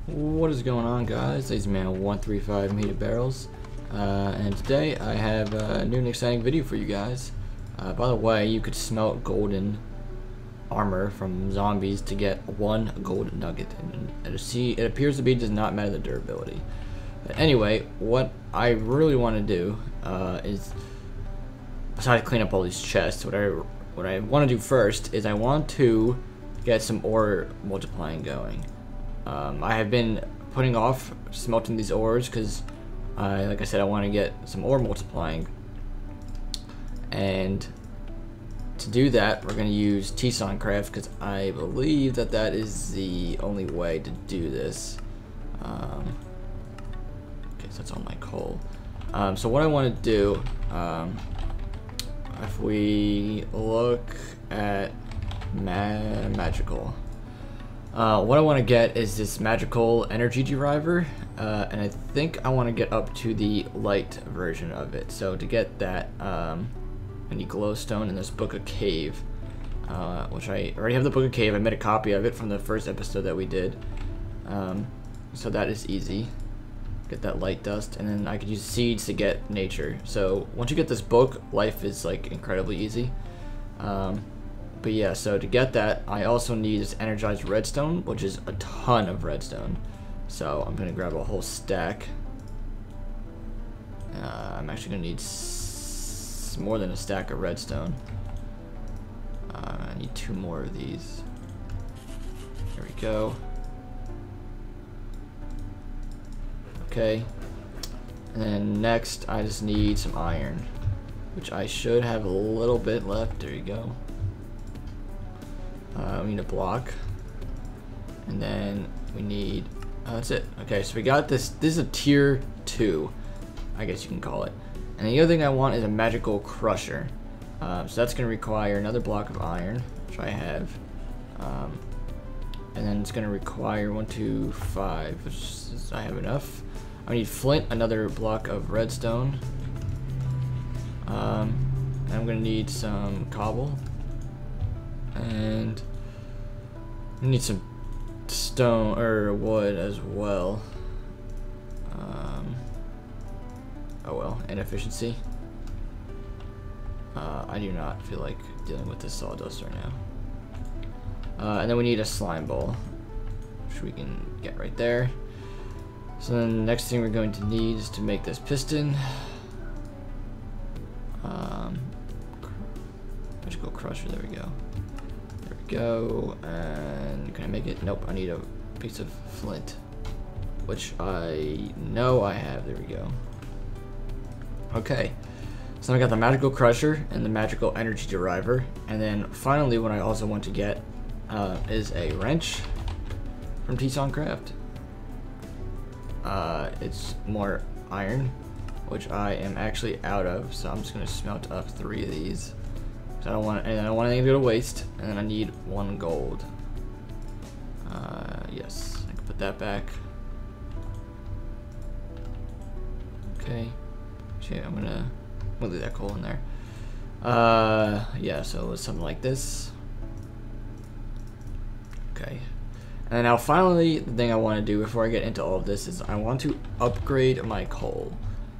What is going on, guys? lazyman135 Meter Barrels, and today I have a new and exciting video for you guys. By the way, you could smelt golden armor from zombies to get one golden nugget, and it appears to be does not matter the durability. But anyway, what I really want to do is, besides clean up all these chests, what I want to do first is I want to get some ore multiplying going. I have been putting off smelting these ores because, like I said, I want to get some ore multiplying. And to do that, we're going to use CeruChick because I believe that that is the only way to do this. Okay, so that's all my coal. So what I want to do, if we look at magical. What I want to get is this magical energy deriver, and I think I want to get up to the light version of it. So to get that, I need glowstone in this book of cave, which I already have the book of cave. I made a copy of it from the first episode that we did, so that is easy. Get that light dust, and then I could use seeds to get nature. So once you get this book, life is like incredibly easy. But yeah, so to get that, I also need this energized redstone, which is a ton of redstone. So I'm gonna grab a whole stack. I'm actually gonna need more than a stack of redstone. I need 2 more of these. There we go. Okay. And then next, I just need some iron, which I should have a little bit left. There you go. We need a block, and then we need, that's it. Okay, so we got this. This is a tier 2, I guess you can call it. And the other thing I want is a magical crusher. So that's going to require another block of iron, which I have. And then it's going to require 1, 2, 5, which is, I have enough. I need flint, another block of redstone. And I'm going to need some cobble. And we need some stone or wood as well. Oh well, inefficiency. I do not feel like dealing with this sawdust right now. And then we need a slime ball, which we can get right there. So then the next thing we're going to need is to make this piston. Magical crusher, there we go. Go, and can I make it? Nope, I need a piece of flint, which I know I have. There we go. Okay, so I got the magical crusher and the magical energy deriver, and then finally what I also want to get is a wrench from CeruChick. It's more iron, which I am actually out of, so I'm just gonna smelt up 3 of these. So I don't want anything to go to waste, and then I need 1 gold. Yes, I can put that back. Okay, actually I'm gonna leave that coal in there. Yeah, so it's something like this. Okay, and now finally, the thing I want to do before I get into all of this is I want to upgrade my coal.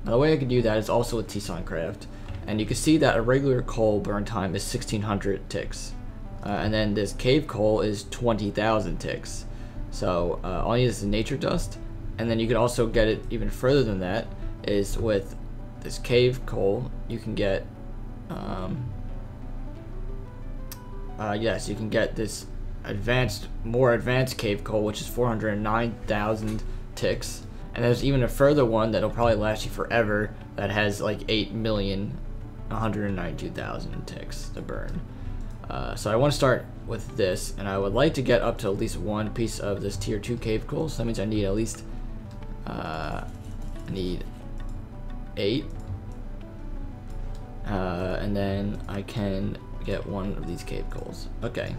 Now the way I can do that is also with CeruChick. And you can see that a regular coal burn time is 1600 ticks. And then this cave coal is 20,000 ticks. So all you need is the nature dust. And then you can also get it even further than that, is with this cave coal, you can get, yes, you can get this more advanced cave coal, which is 409,000 ticks. And there's even a further one that'll probably last you forever that has like 8,192,000 ticks to burn. So I want to start with this, and I would like to get up to at least 1 piece of this tier 2 cave coal. So that means I need at least I need 8, and then I can get 1 of these cave coals. Okay.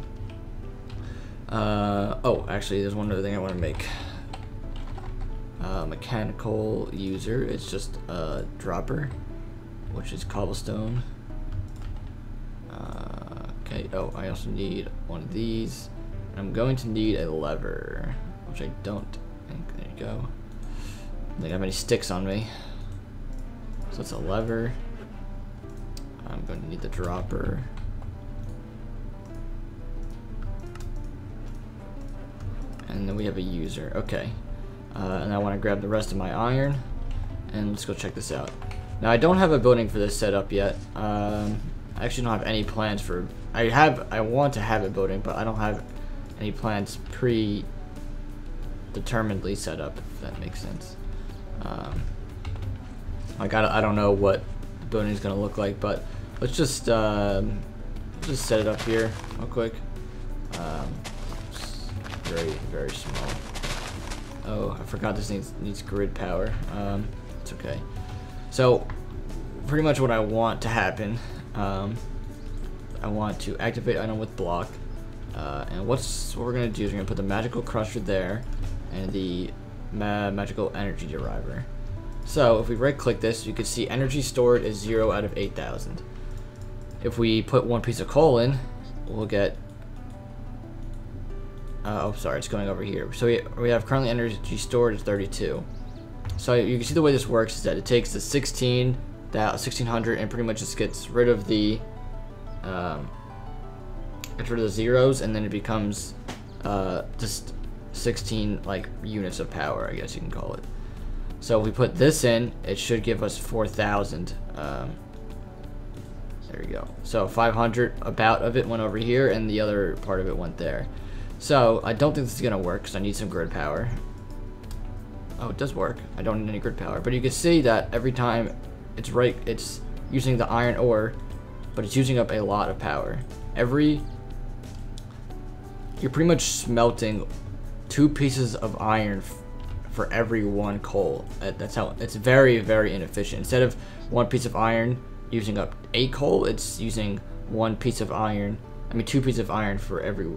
Oh, actually, there's one other thing I want to make. Mechanical user. It's just a dropper, which is cobblestone. Okay. Oh, I also need 1 of these. I'm going to need a lever, which I don't There you go. I don't have any sticks on me. So it's a lever. I'm going to need the dropper. And then we have a user. Okay. And I want to grab the rest of my iron. And let's go check this out. Now I don't have a building for this setup yet. I actually don't have any plans for. I want to have a building, but I don't have any plans predeterminedly set up. If that makes sense. Like I don't know what the building is gonna look like, but let's just set it up here real quick. Very small. Oh, I forgot this needs grid power. It's okay. So pretty much what I want to happen, I want to activate item with block, and what we're gonna do is we're gonna put the magical crusher there and the magical energy deriver. So if we right click this, you can see energy stored is 0 out of 8,000. If we put one piece of coal in, we'll get oh sorry, it's going over here. So we have currently energy stored is 32. So you can see the way this works is that it takes the 1600 and pretty much just gets rid of the zeros, and then it becomes just 16 like units of power, I guess you can call it. So if we put this in, it should give us 4,000. There we go. So 500 about of it went over here, and the other part of it went there. So I don't think this is gonna work because I need some grid power. Oh, it does work. I don't need any grid power, but you can see that every time it's using the iron ore, but it's using up a lot of power. You're pretty much smelting 2 pieces of iron for every 1 coal. That's how it's very inefficient. Instead of 1 piece of iron using up 8 coal, it's using 1 piece of iron. I mean 2 pieces of iron for every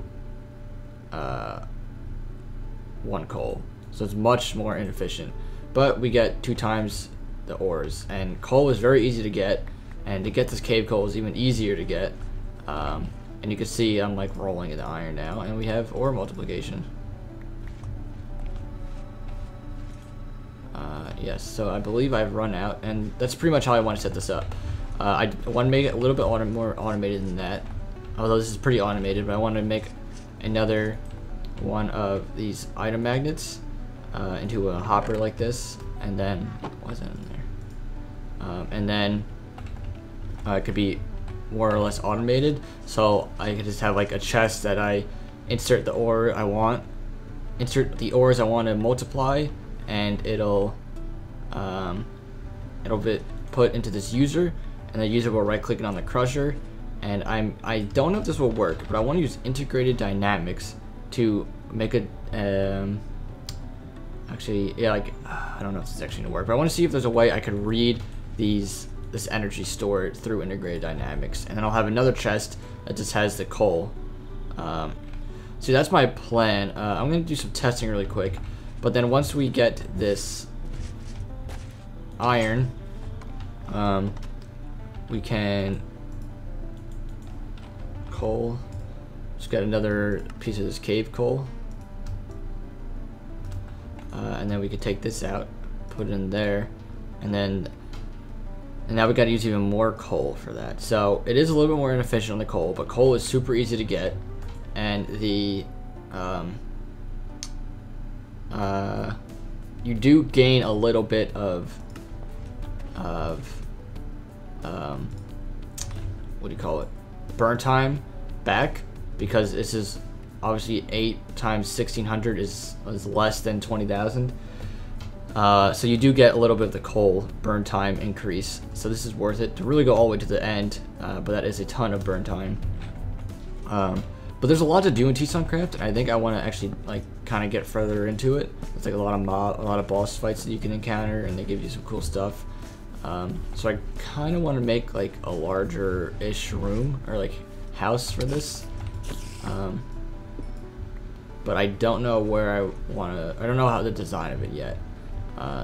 1 coal. So it's much more inefficient. But we get 2 times the ores, and coal is very easy to get, and to get this cave coal is even easier to get. And you can see I'm like rolling in the iron now, and we have ore multiplication. Yes, so I believe I've run out, and that's pretty much how I want to set this up. I want to make it a little bit more automated than that, although this is pretty automated, but I want to make another one of these item magnets into a hopper like this, and then what's that in there? And then it could be more or less automated, so I could just have like a chest that I insert the ore I want, insert the ores I want to multiply, and it'll be put into this user, and the user will right click it on the crusher. And I don't know if this will work, but I want to use integrated dynamics to make it actually, yeah, like I don't know if this is actually gonna work, but I want to see if there's a way I could read this energy stored through integrated dynamics, and then I'll have another chest that just has the coal. So that's my plan. I'm gonna do some testing really quick, but then once we get this iron, we can coal. Just got another piece of this cave coal, and then we could take this out, put it in there, and now we got to use even more coal for that. So it is a little bit more inefficient on the coal, but coal is super easy to get, and you do gain a little bit of what do you call it, burn time back, because this is obviously 8 times 1600 is less than 20,000. So you do get a little bit of the coal burn time increase. So this is worth it to really go all the way to the end, but that is a ton of burn time. But there's a lot to do in T-Suncraft, and I think I want to actually like kind of get further into it. It's like a lot of boss fights that you can encounter, and they give you some cool stuff. So I kind of want to make like a larger-ish room or like house for this. But I don't know where I don't know how the design of it yet.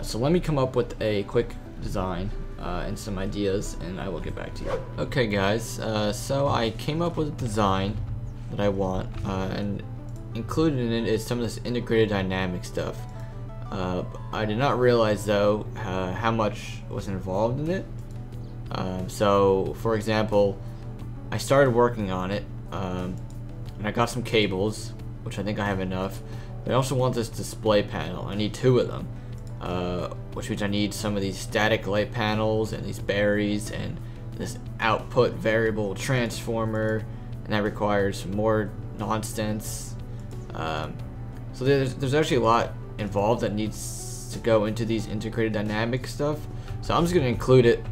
So let me come up with a quick design and some ideas, and I will get back to you. Okay guys, so I came up with a design that I want, and included in it is some of this integrated dynamic stuff. I did not realize though how much was involved in it. So for example, I started working on it, and I got some cables, which I think I have enough. But I also want this display panel. I need 2 of them, which means I need some of these static light panels and these berries and this output variable transformer, and that requires some more nonsense. So there's actually a lot involved that needs to go into these integrated dynamic stuff. So I'm just going to include it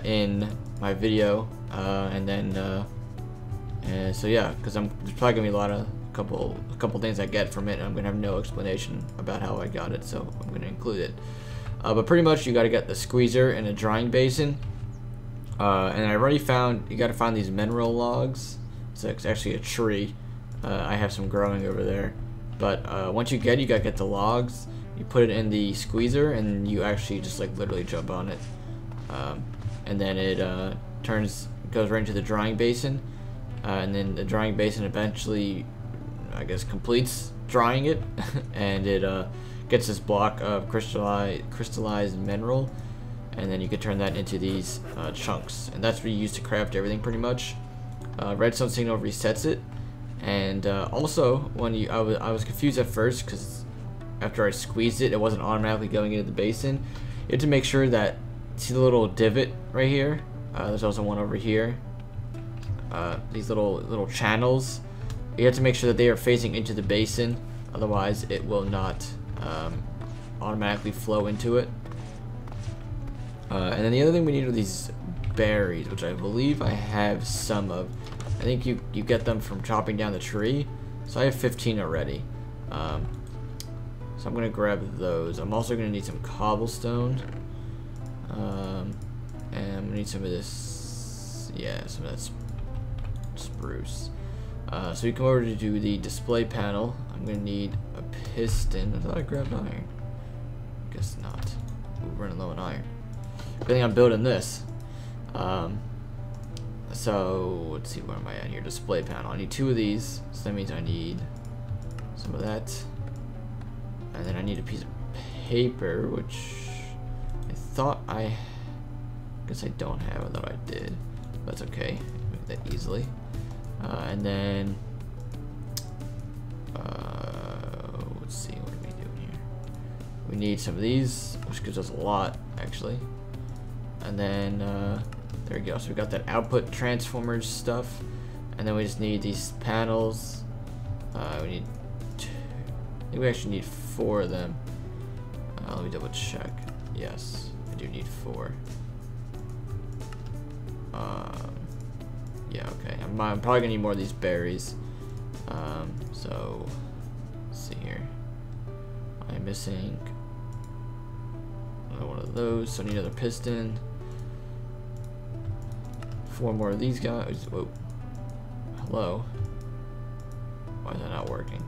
in my video, and then so yeah, because there's probably gonna be a couple things I get from it, and I'm gonna have no explanation about how I got it, so I'm gonna include it. But pretty much you got to get the squeezer and a drying basin, and I already found you got to find these mineral logs. So it's actually a tree. I have some growing over there, but once you gotta get the logs. You put it in the squeezer, and you actually just like literally jump on it, and then it goes right into the drying basin, and then the drying basin eventually, I guess, completes drying it, and it gets this block of crystallized mineral, and then you can turn that into these chunks, and that's what you use to craft everything pretty much. Redstone signal resets it, and also when I was confused at first because after I squeezed it, it wasn't automatically going into the basin. You have to make sure that, see the little divot right here? There's also one over here. These little channels. You have to make sure that they are facing into the basin, otherwise it will not automatically flow into it. And then the other thing we need are these berries, which I believe I have some of. I think you get them from chopping down the tree. So I have 15 already. So I'm gonna grab those. I'm also gonna need some cobblestone, and I'm gonna need some of this. Yeah, some of that spruce. So we come over to do the display panel. I'm gonna need a piston. I thought I grabbed iron. Guess not. Ooh, we're running low on iron. Good thing I'm building this. So let's see, where am I at here? Display panel. I need 2 of these, so that means I need some of that. And then I need a piece of paper, which I thought I guess I don't have. I thought I did, but that's okay. Make that easily. And then let's see, what are we doing here? We need some of these, which gives us a lot actually. And then there we go. So we got that output transformers stuff, and then we just need these panels. We need I think we actually need 4 of them. Let me double check. Yes, I do need 4. Yeah, okay. I'm probably gonna need more of these berries. So let's see here. I'm missing one of those, so I need another piston. 4 more of these guys. Whoa. Hello. Why is that not working?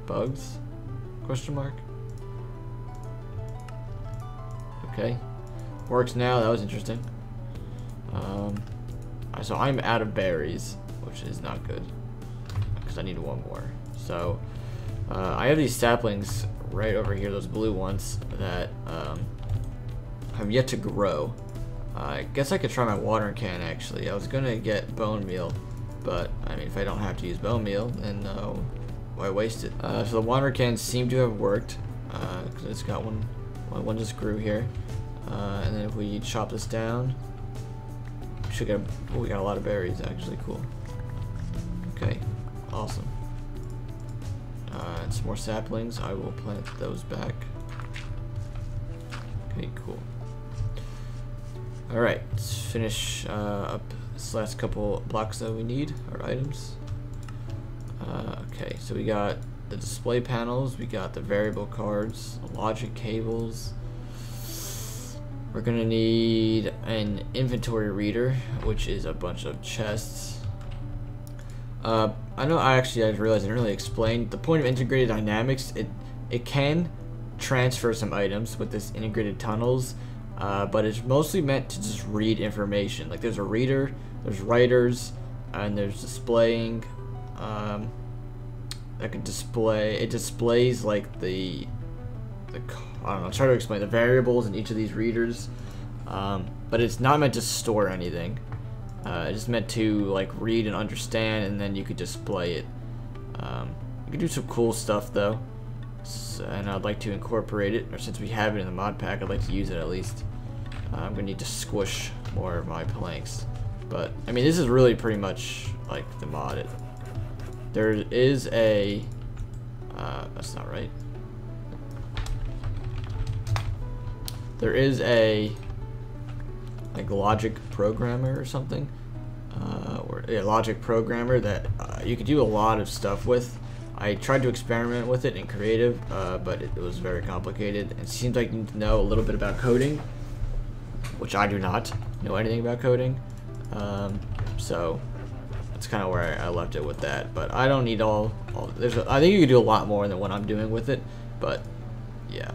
Bugs? Question mark? Okay. Works now. That was interesting. So I'm out of berries, which is not good, because I need 1 more. So I have these saplings right over here, those blue ones that have yet to grow. I guess I could try my watering can actually. I was gonna get bone meal, but I mean, if I don't have to use bone meal, then why waste it? So the water cans seem to have worked, because it's got one just grew here. And then if we chop this down, we should get we got a lot of berries actually. Cool. Okay, awesome. And some more saplings. I will plant those back. Okay, cool. All right, let's finish up this last couple blocks that we need, or items. Okay, so we got the display panels, we got the variable cards, the logic cables. We're gonna need an inventory reader, which is a bunch of chests. I know I realized I didn't really explain the point of integrated dynamics. It can transfer some items with this integrated tunnels, but it's mostly meant to just read information. Like there's a reader, there's writers, and there's displaying. that can display. It displays like the I don't know. It's hard to explain the variables in each of these readers, but it's not meant to store anything. It's just meant to like read and understand, and then you could display it. You can do some cool stuff though, and I'd like to incorporate it. Or since we have it in the mod pack, I'd like to use it at least. I'm gonna need to squish more of my planks, but I mean this is really pretty much like the mod. There is a that's not right. There is a like logic programmer or something, or a logic programmer that you could do a lot of stuff with. I tried to experiment with it in creative, but it was very complicated. It seems like you need to know a little bit about coding, which I do not know anything about coding. So that's kind of where I left it with that. But I don't need all I think you could do a lot more than what I'm doing with it. But yeah.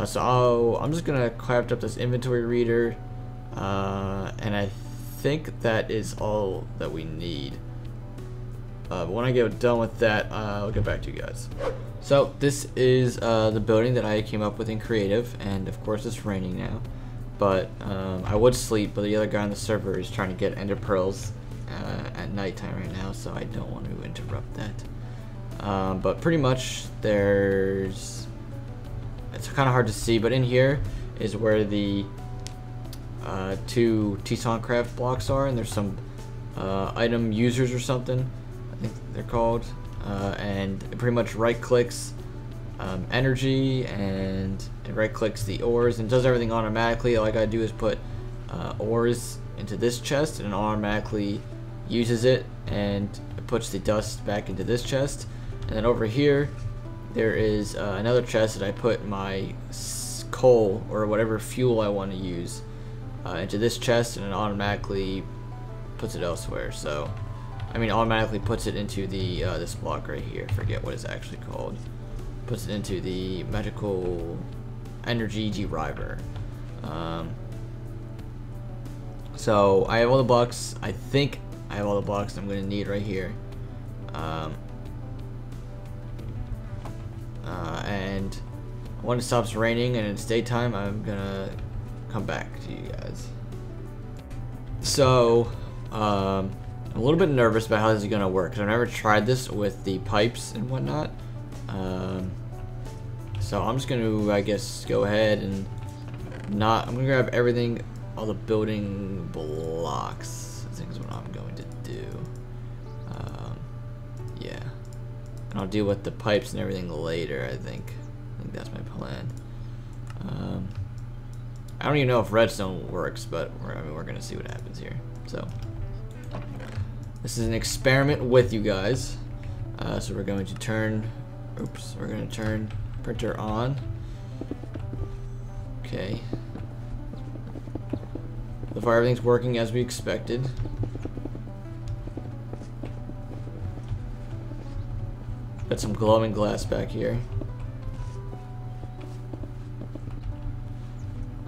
So I'm just gonna craft up this inventory reader, and I think that is all that we need. But when I get done with that, I'll get back to you guys. So this is the building that I came up with in creative, and of course it's raining now. But I would sleep, but the other guy on the server is trying to get ender pearls at nighttime right now, so I don't want to interrupt that. But pretty much it's kind of hard to see, but in here is where the 2 T-Soncraft blocks are, and there's some item users or something, I think they're called, and it pretty much right clicks energy, and it right clicks the ores and does everything automatically. All I gotta do is put ores into this chest, and it automatically uses it, and it puts the dust back into this chest. And then over here there is another chest that I put my coal or whatever fuel I want to use into this chest, and it automatically puts it elsewhere. So I mean automatically puts it into the this block right here. I forget what it's actually called. Puts it into the magical energy deriver. So I have all the blocks. I think I have all the blocks I'm going to need right here. And when it stops raining and it's daytime, I'm gonna come back to you guys. So I'm a little bit nervous about how this is gonna work, because I've never tried this with the pipes and whatnot. So I'm just gonna, I guess, go ahead and I'm gonna grab everything, all the building blocks, I think is what I'm going to do. Yeah. And I'll deal with the pipes and everything later, I think. That's my plan. I don't even know if redstone works, but we're gonna see what happens here. So this is an experiment with you guys. So we're going to turn printer on. Okay. So far everything's working as we expected. Got some glowing glass back here.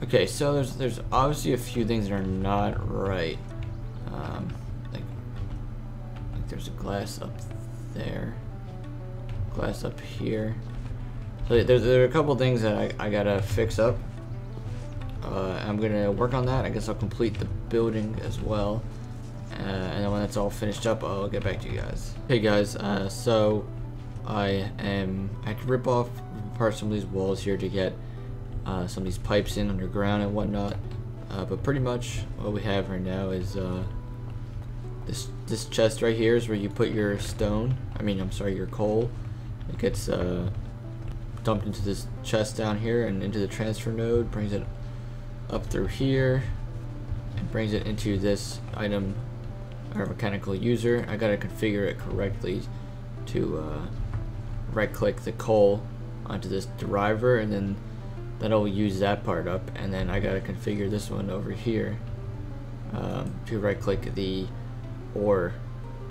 Okay, so there's obviously a few things that are not right. Like there's a glass up there, glass up here. So there are a couple things that I gotta fix up. I'm gonna work on that. I guess I'll complete the building as well, and then when that's all finished up, I'll get back to you guys. Hey guys, so I had to rip apart some of these walls here to get some of these pipes in underground and whatnot, but pretty much what we have right now is this chest right here is where you put your your coal. It gets dumped into this chest down here and into the transfer node, brings it up through here and brings it into this item or mechanical user. I gotta configure it correctly to right click the coal onto this deriver, and then that'll use that part up, and then I gotta configure this one over here to right click the ore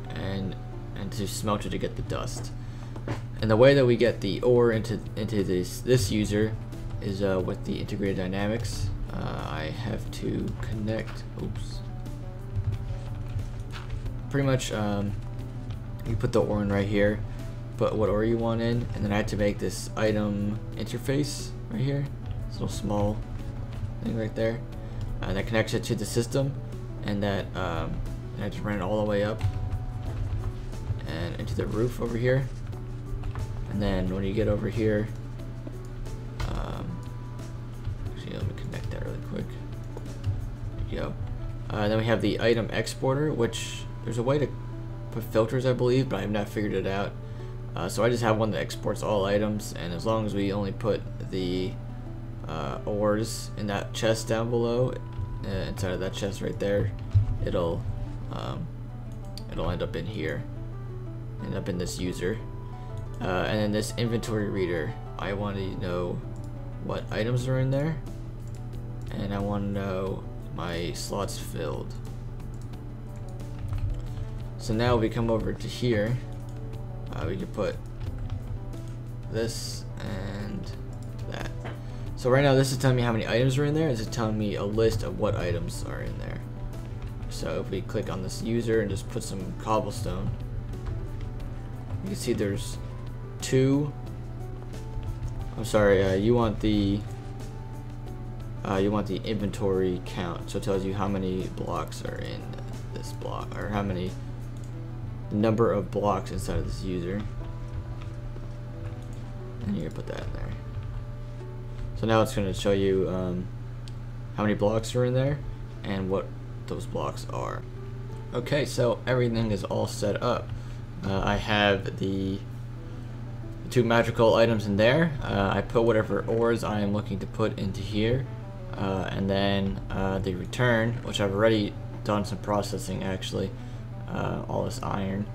and to smelt it to get the dust. And the way that we get the ore into this user is with the integrated dynamics. I have to connect, pretty much you put the ore in right here, put what ore you want in, and then I had to make this item interface right here. This little small thing right there. That connects it to the system, and that I had to run it all the way up and into the roof over here. And then when you get over here, actually let me connect that really quick. There you go. Then we have the item exporter, which there's a way to put filters, I believe, but I have not figured it out. So I just have one that exports all items, and as long as we only put the ores in that chest down below, inside of that chest right there, it'll end up in here, end up in this user. And then this inventory reader, I want to know what items are in there, and I want to know my slots filled. So now we come over to here, we can put this and that. So right now this is telling me how many items are in there. This is telling me a list of what items are in there. So if we click on this user and just put some cobblestone, you can see there's 2. I'm sorry, you want the inventory count, so it tells you how many blocks are in this block, or how many number of blocks inside of this user, and you're gonna put that in there. So now it's going to show you how many blocks are in there and what those blocks are. Okay, so everything is all set up. I have the 2 magical items in there. I put whatever ores I am looking to put into here, and then the return, which I've already done some processing actually. All this iron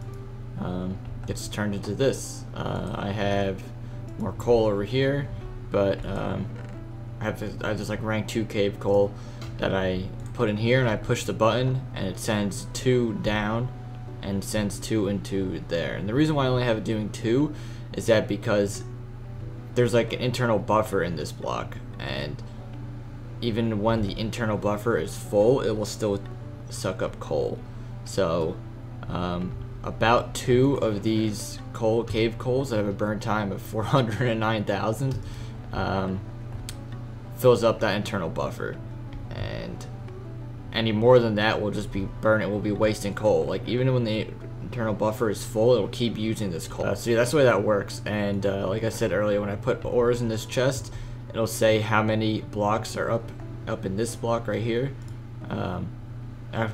gets turned into this. I have more coal over here, but I have just like rank 2 cave coal that I put in here, and I push the button and it sends 2 down and sends 2 into there. And the reason why I only have it doing 2 is that because there's like an internal buffer in this block, and even when the internal buffer is full, it will still suck up coal. So about 2 of these cave coals that have a burn time of 409,000 fills up that internal buffer, and any more than that will just be burning. It will be wasting coal. Like even when the internal buffer is full, it will keep using this coal. So yeah, that's the way that works. And like I said earlier, when I put ores in this chest, it'll say how many blocks are up in this block right here. I'm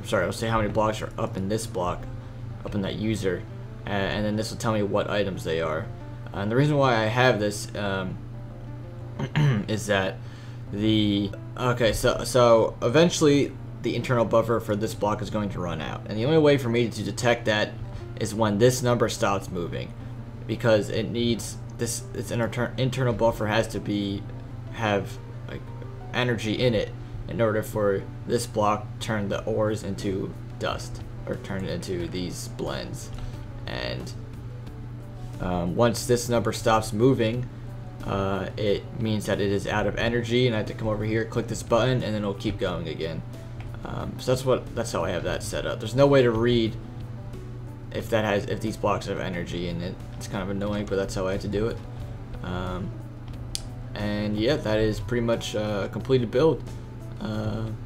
sorry, it'll say how many blocks are up in this block, up in that user, and then this will tell me what items they are. And the reason why I have this is that so eventually the internal buffer for this block is going to run out, and the only way for me to detect that is when this number stops moving, because it needs this internal buffer has to have like energy in it in order for this block to turn the ores into dust, or turn it into these blends. And once this number stops moving, it means that it is out of energy, and I have to come over here, click this button, and then it'll keep going again. So that's how I have that set up. There's no way to read if these blocks have energy in it. It's kind of annoying, but that's how I had to do it. And yeah, that is pretty much a completed build.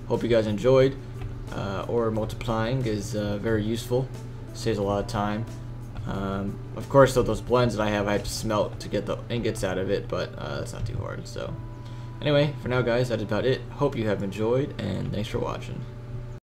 Hope you guys enjoyed. Ore multiplying is very useful. Saves a lot of time. Of course, though, those blends that I have to smelt to get the ingots out of it, but that's not too hard. So anyway, for now guys, that is about it. Hope you have enjoyed, and thanks for watching.